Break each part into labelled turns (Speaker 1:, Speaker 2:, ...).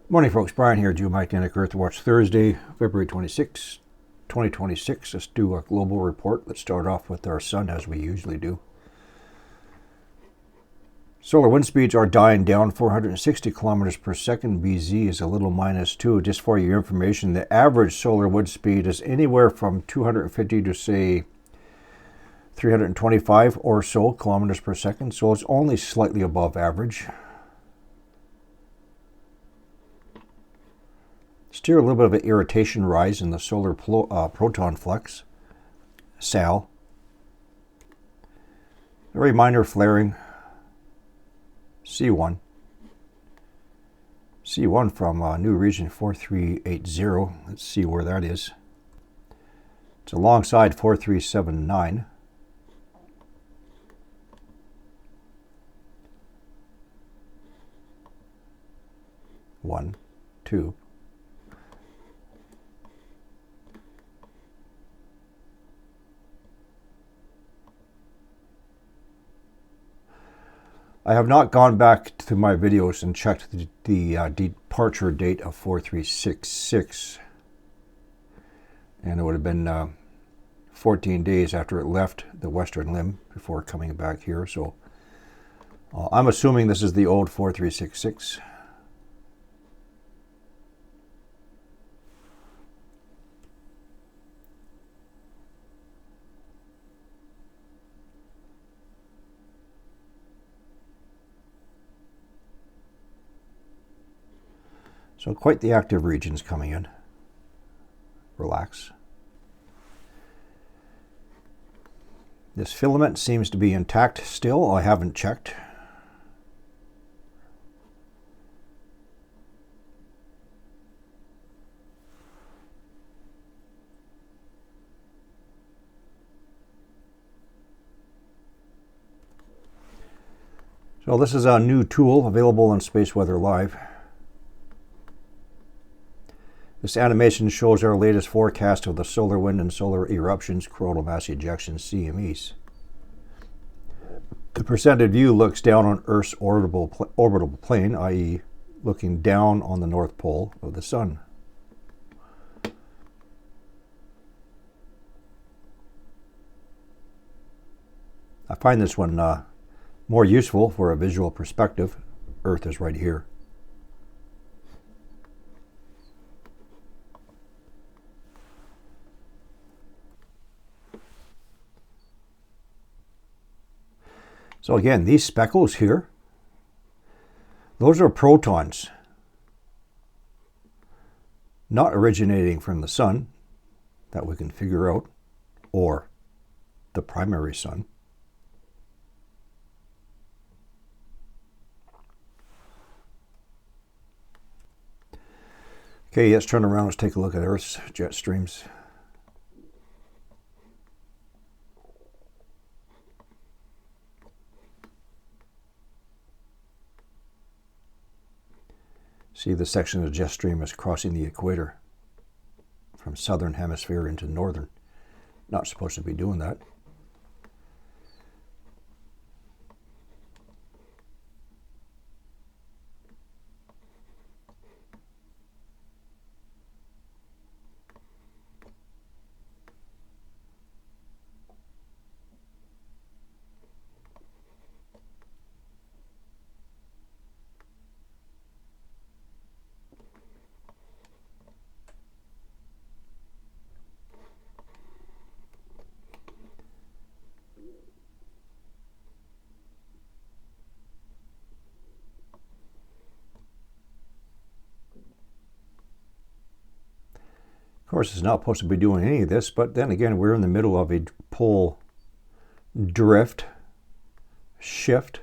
Speaker 1: Morning, folks. Brian here, Geomagnetic Earthwatch, Thursday, February 26, 2026. Let's do a global report. Let's start off with our sun, as we usually do. Solar wind speeds are dying down 460 kilometers per second. BZ is a little -2. Just for your information, the average solar wind speed is anywhere from 250 to, say, 325 or so kilometers per second. So it's only slightly above average. Still a little bit of an irritation rise in the solar proton flux, SAL. Very minor flaring, C1. C1 from new region 4380. Let's see where that is. It's alongside 4379. 1, 2. I have not gone back to my videos and checked the departure date of 4366. And it would have been 14 days after it left the western limb before coming back here. So I'm assuming this is the old 4366. So quite the active regions coming in. Relax. This filament seems to be intact still. I haven't checked. So this is a new tool available in Space Weather Live. This animation shows our latest forecast of the solar wind and solar eruptions, coronal mass ejections, CMEs. The presented view looks down on Earth's orbital plane, i.e. looking down on the North Pole of the Sun. I find this one more useful for a visual perspective. Earth is right here. So again, these speckles here, those are protons, not originating from the sun, that we can figure out, or the primary sun. Okay, let's turn around. Let's take a look at Earth's jet streams. See, the section of the jet stream is crossing the equator from southern hemisphere into northern. Not supposed to be doing that. Of course, it's not supposed to be doing any of this, but then again, we're in the middle of a pole drift, shift.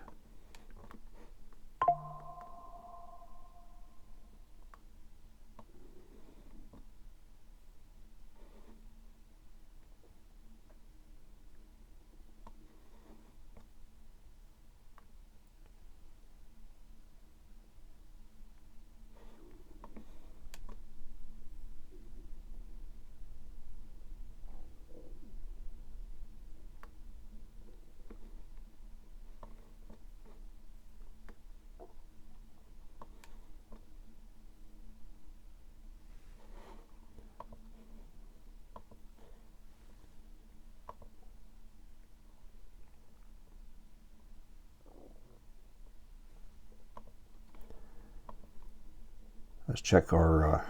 Speaker 1: Let's check our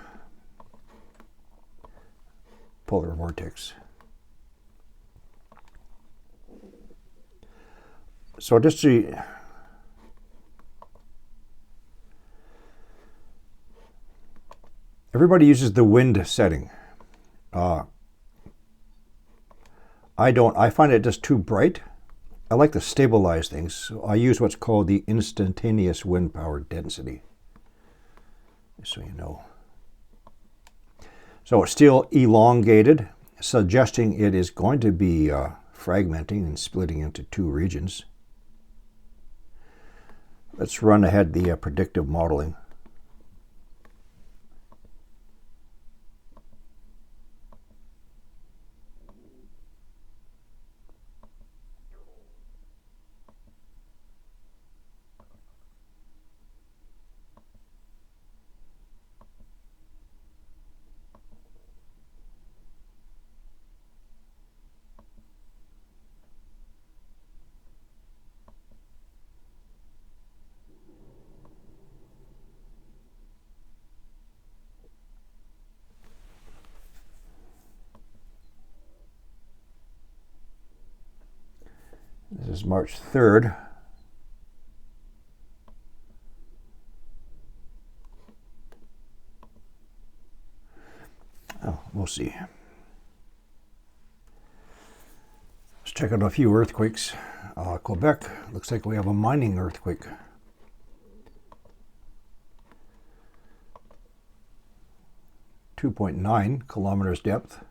Speaker 1: polar vortex. So just to everybody uses the wind setting. I don't. I find it just too bright. I like to stabilize things, so I use what's called the instantaneous wind power density, so you know. So it's still elongated, suggesting it is going to be fragmenting and splitting into two regions. Let's run ahead the predictive modeling. This is March 3rd. Oh, we'll see. Let's check out a few earthquakes. Quebec, looks like we have a mining earthquake. .9 kilometers depth.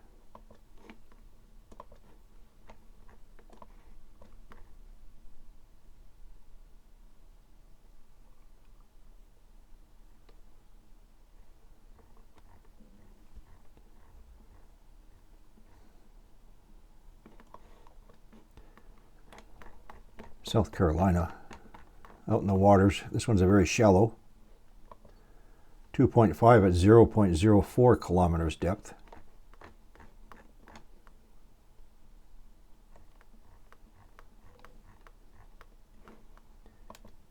Speaker 1: South Carolina, out in the waters. This one's a very shallow. 2.5 at 0.04 kilometers depth.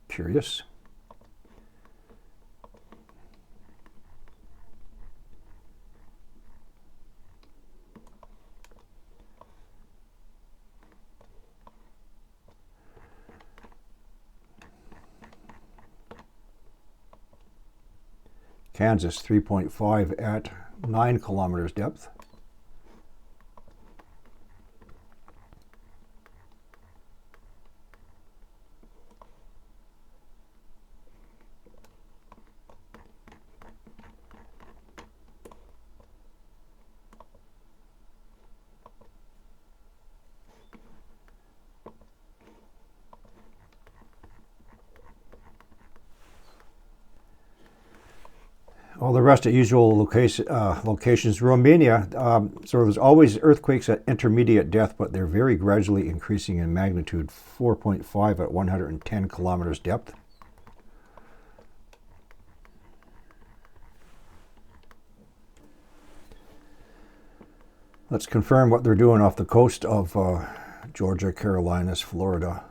Speaker 1: Curious. Kansas, 3.5 at 9 kilometers depth. All the rest at usual locations. Romania, so there's always earthquakes at intermediate depth, but they're very gradually increasing in magnitude. 4.5 at 110 kilometers depth. Let's confirm what they're doing off the coast of Georgia, Carolinas, Florida.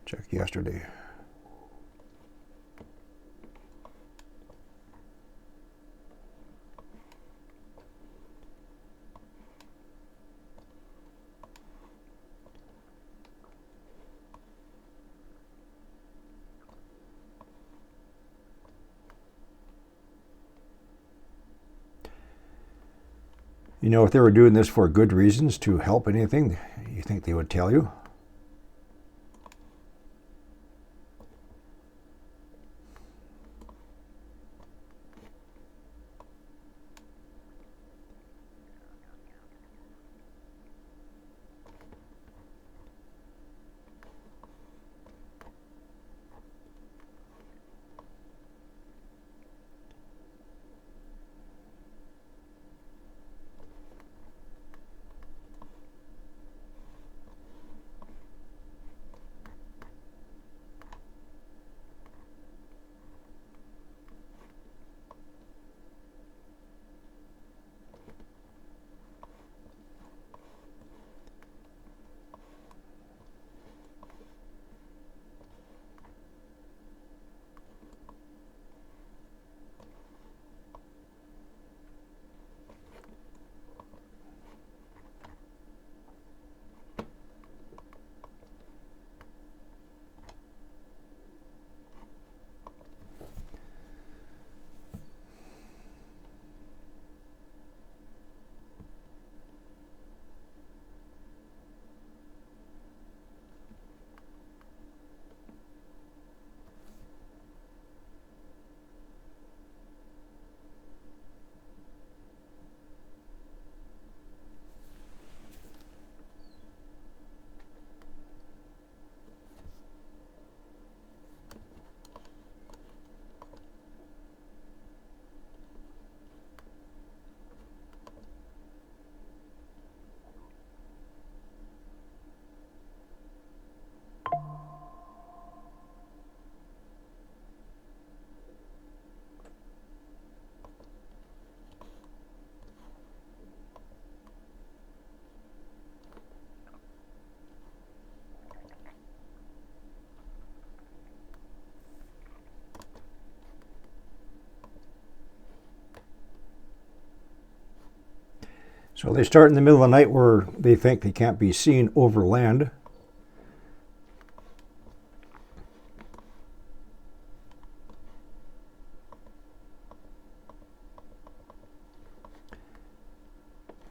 Speaker 1: Check yesterday. You know, if they were doing this for good reasons to help anything, you think they would tell you? So they start in the middle of the night where they think they can't be seen over land.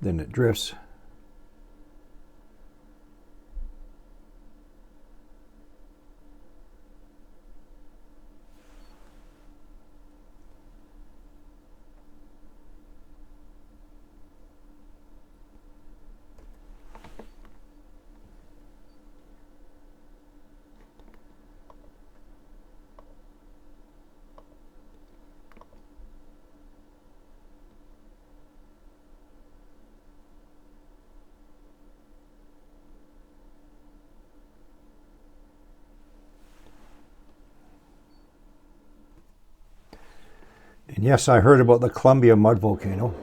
Speaker 1: Then it drifts. And yes, I heard about the Colombia mud volcano.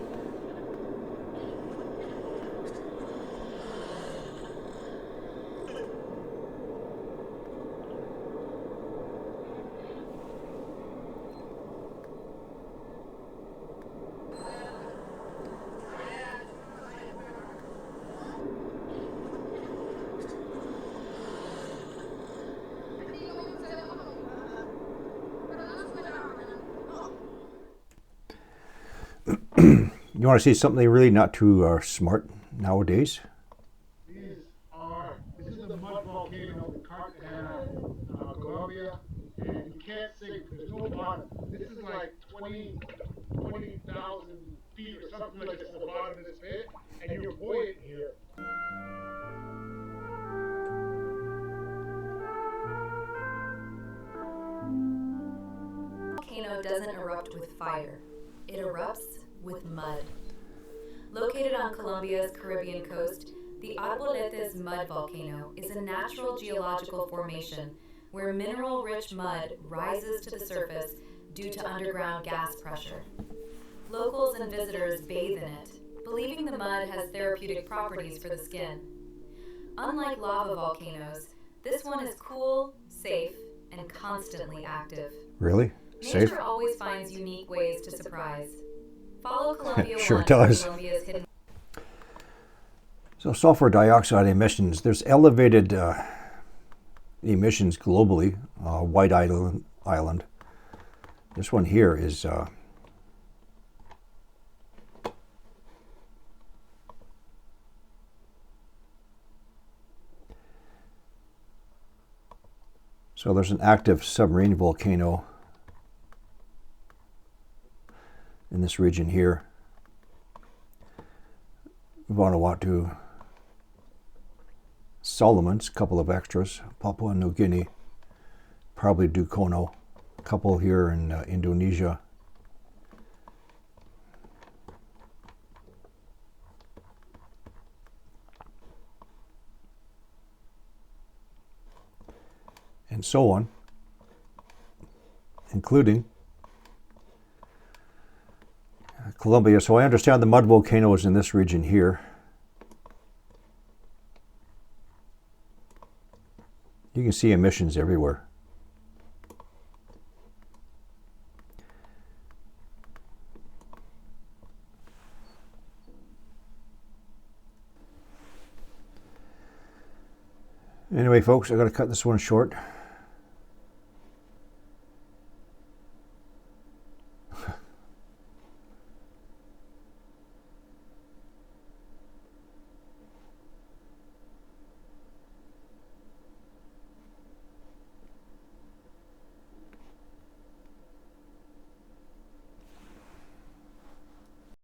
Speaker 1: You want to see something really not too smart nowadays?
Speaker 2: This is the mud volcano in Colombia, and you can't sink. There's no bottom. This is like 20,000 feet or something like this at the bottom of this pit, and you're buoyant here.
Speaker 3: Volcano doesn't erupt with fire. It erupts with mud. Located on Colombia's Caribbean coast, the Arboletes mud volcano is a natural geological formation where mineral-rich mud rises to the surface due to underground gas pressure. Locals and visitors bathe in it, believing the mud has therapeutic properties for the skin. Unlike lava volcanoes, this one is cool, safe, and constantly active.
Speaker 1: Really? Safe?
Speaker 3: Nature always finds unique ways to surprise. Follow Colombia
Speaker 1: Sure
Speaker 3: 1
Speaker 1: does.
Speaker 3: Colombia's hidden.
Speaker 1: So sulfur dioxide emissions, there's elevated emissions globally. White Island. This one here is so there's an active submarine volcano in this region here. Vanuatu, Solomons, a couple of extras, Papua New Guinea, probably Dukono, a couple here in Indonesia. And so on, including Colombia. So I understand the mud volcano is in this region here. You can see emissions everywhere. Anyway, folks, I got to cut this one short.